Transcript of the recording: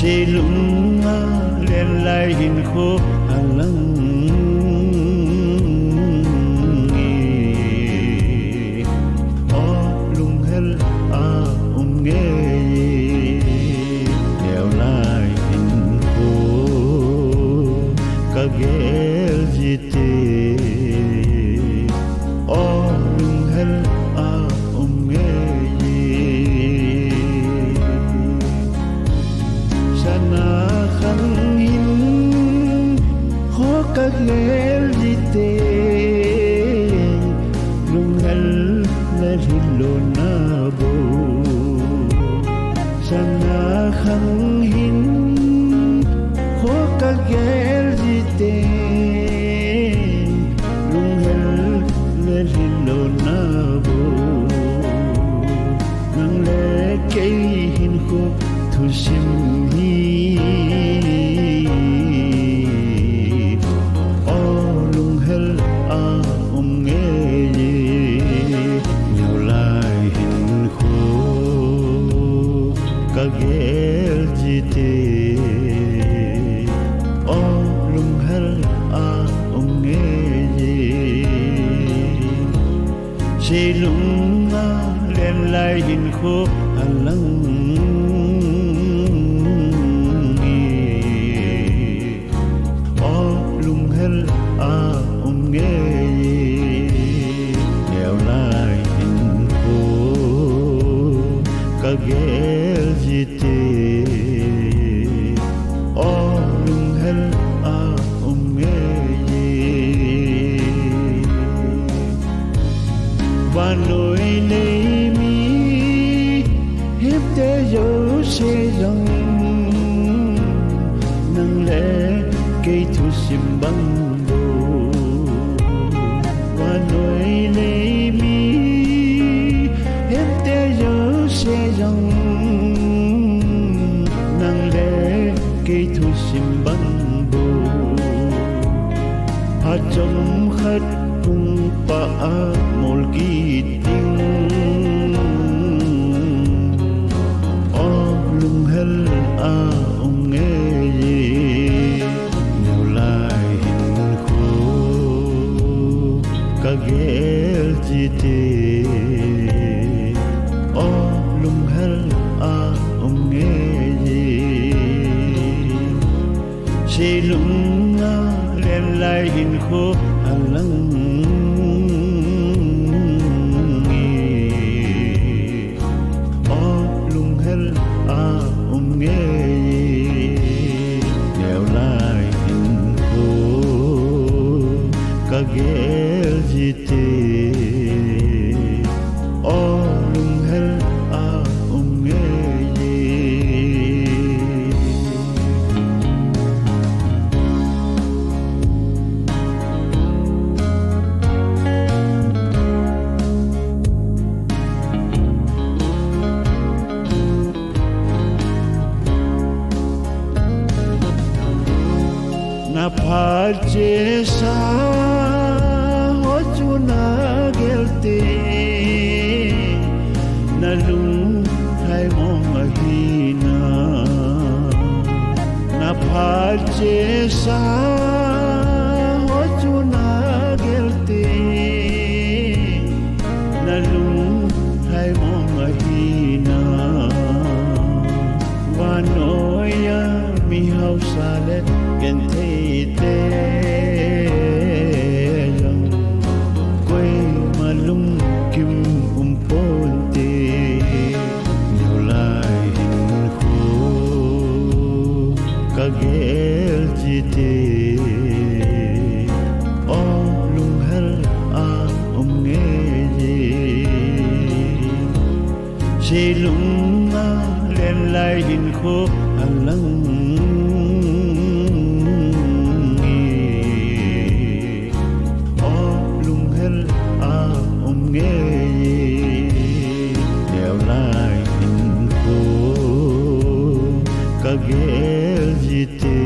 lung len lai hin kho alang o lung hel a nge neo lai hin kho ka gel jite o lung hel a nge sana khang hin kho ka gel jite lung hel na hilo na bo sana khang hin kho ka gel jite lung hel na hilo na bo nang le ke hin kho thu sim hi o lung hel a nge nhiều lai hin kho ka gel jite o lung hel a nge si lung len lai hin kho alang a nge neo lai hin kho ka gel jite o lung hel a nge wa noi nei mi hip te yo se dong nang le cây thu sim băng cây thu sim băng bồ hát trong khát cùng pa mol ki ting o lung hel a nge nhiều lai hin kho ka gel jite o lung hel a nge si lung len lai hin kho alang o lung hel a nge neo lai hin kho ka gel jite o lung hel a nge na phache sa ho chu na gelte na lung thai mong hi na na phache sa ho chu na gelte na lung thai mong hi na wa noya mi hau sa le gen thei te yang quay mà lung kim pon te nhiều lai hin kho ka gel jite o lung hel a nge si lung len lai hin kho alang ka gel jite